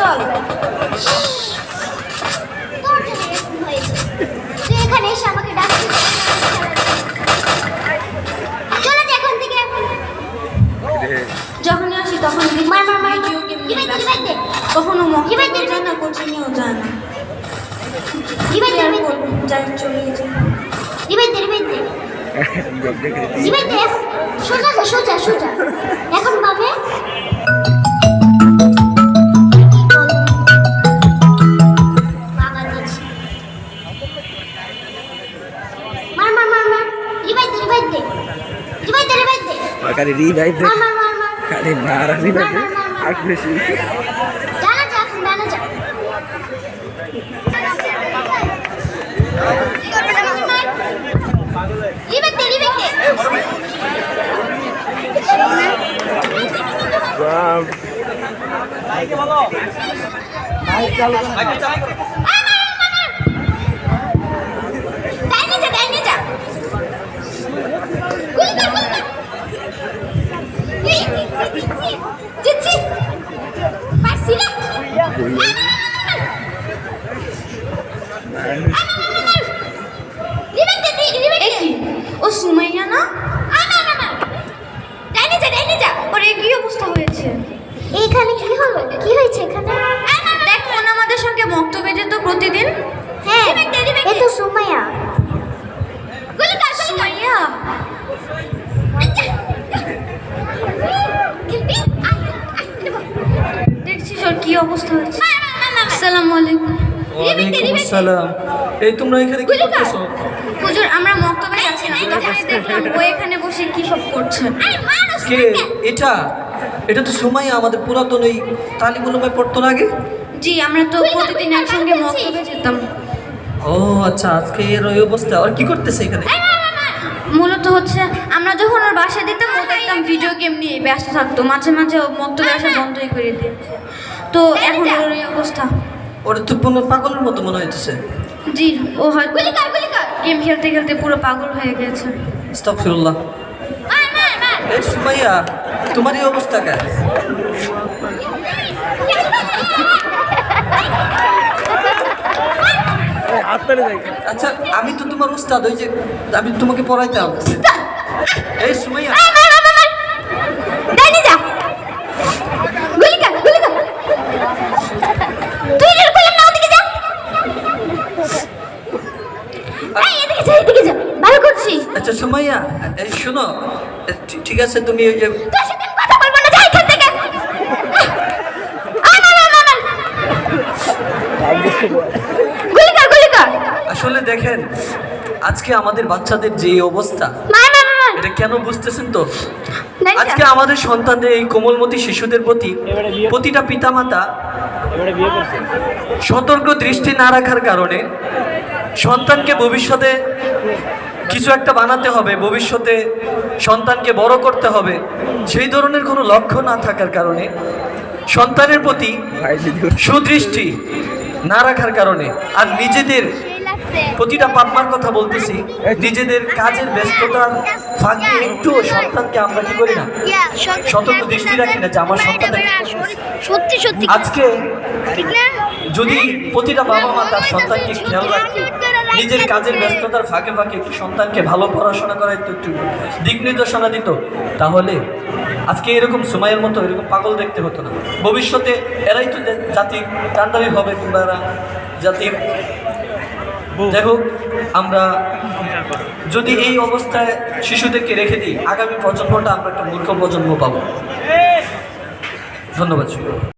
চল। তোর জন্য এরকম হয়েছে। তুই এখানে এসে আমাকে ডাকছিস। চলে যা এখান থেকে। যখনই আসি তখন মার মার মার। ভিডিও গেম নিয়ে রিবাইতে ব্যস্ত। রিবাইতে। কখনো মক্তবে রিবাইতে যায় না, কোচিংয়েও যায় না। রিবাইতে কি আর রিবাইতে। করবো, যাই চলে যাই। রিবাইতে রিবাইতে। রিবাইতে। সোজা যা সোজা সোজা। এখন বামে। মার মার মার মার। রিবাইতে রিবাইতে। রিবাইতে রিবাইতে। Kali revive deh. মার মার মার মার। Kali marah revive deh. Agresif. ডানা যা এখন ডানা যা। রিবাইতে রিবাইতে। Wow. ডাইনে যা ডাইনে যা। গুলি কর গুলি কর। জিতছি পারছি না। রিবাইতে রিবাইতে। কি ও সুমাইয়া না? ডাইনে যা ডাইনে যা। ওর কি অবস্থা হয়েছে? এইখানে কি হলো? কি হয়েছে এখানে? দেখ কোন আমাদের সঙ্গে মক্তবে যেত প্রতিদিন। হ্যাঁ এ তো সুমাইয়া। গুলি কর গুলি কর। সুমাইয়া দেখছিস ওর কি অবস্থা হয়েছে। আসসালামু আলাইকুম। ওয়ালাইকুম আসসালাম। এই তোমরা এখানে কি করতেছো? হুজুর আমরা মক্তবে যাচ্ছিলাম, তখনই দেখলাম ও এখানে বসে কি সব করছে। কে এটা? এটা তো সুমাইয়া, আমাদের পুরাতন ওই তালিমুলুমে পড়তো না আগে। জি আমরা তো প্রতিদিন একসঙ্গে মক্তবে যেতাম। ও আচ্ছা, আজকে এর ওই অবস্থা। আর কি করতেছে এখানে? মূলত হচ্ছে আমরা যখন ওর বাসায় দিতাম ও দেখতাম ভিডিও গেম নিয়ে ব্যস্ত থাকতো, মাঝে মাঝে ও মক্তবে আসা বন্ধই করে দিত। তো এখন ওর এই অবস্থা। ওর তো কোনো পাগলের মতো মনে হইতেছে। জি ও হয়তো গেম খেলতে খেলতে পুরো পাগল হয়ে গেছে। আস্তাগফিরুল্লাহ। এই সুমাইয়া, তোমার এই অবস্থা কেন? হাত পেলে যাই। আচ্ছা আমি তো তোমার উস্তাদ, ওই যে আমি তোমাকে পড়াইতাম। এই সুমাইয়া, ডাইনে যা। গুলি কর গুলি কর। তুই এর কোলে না ওদিকে যা। এই এদিকে যা এদিকে যা। ভালো করছিস। আচ্ছা সুমাইয়া, এই শোনো, ঠিক আছে তুমি ওই যে তোর সাথে আমি কথা বলবো না, যা এখান থেকে। গুলি কর গুলি কর। আসলে দেখেন আজকে আমাদের বাচ্চাদের যে অবস্থা, মার মার মার। এটা কেন বুঝতেছেন তো? ডাইনে আজকে যা। আমাদের সন্তানদের, এই কোমলমতি শিশুদের প্রতি প্রতিটা পিতামাতা সতর্ক দৃষ্টি না রাখার কারণে সন্তানকে ভবিষ্যতে কিছু একটা বানাতে হবে, ভবিষ্যতে সন্তানকে বড় করতে হবে, সেই ধরনের কোনো লক্ষ্য না থাকার কারণে সন্তানের প্রতি ভাই দিদি। সুদৃষ্টি না রাখার কারণে আর নিজেদের প্রতিটা পাপমার কথা বলতেছি, নিজেদের কাজের ব্যস্ততার ফাঁকে একটু সন্তানকে আমরা কি করি না, সতর্ক দৃষ্টি রাখি না যে আমার সন্তানটা কি করতেছে। সত্যি সত্যি আজকে ঠিক না? যদি প্রতিটা বাবা মা তার সন্তানকে খেয়াল রাখতো, নিজের কাজের ব্যস্ততার ফাঁকে ফাঁকে একটু সন্তানকে ভালো পড়াশোনা করাইতো, একটু দিক নির্দেশনা দিত, তাহলে আজকে এরকম সময়ের মতো এরকম পাগল দেখতে হতো না। ভবিষ্যতে এরাই তো জাতি কান্ডারি হবে, কিংবা এরা জাতির। যাই হোক, আমরা যদি এই অবস্থায় শিশুদেরকে রেখে দিই, আগামী প্রজন্মটা আমরা একটা মূর্খ প্রজন্ম পাবো। ধন্যবাদ।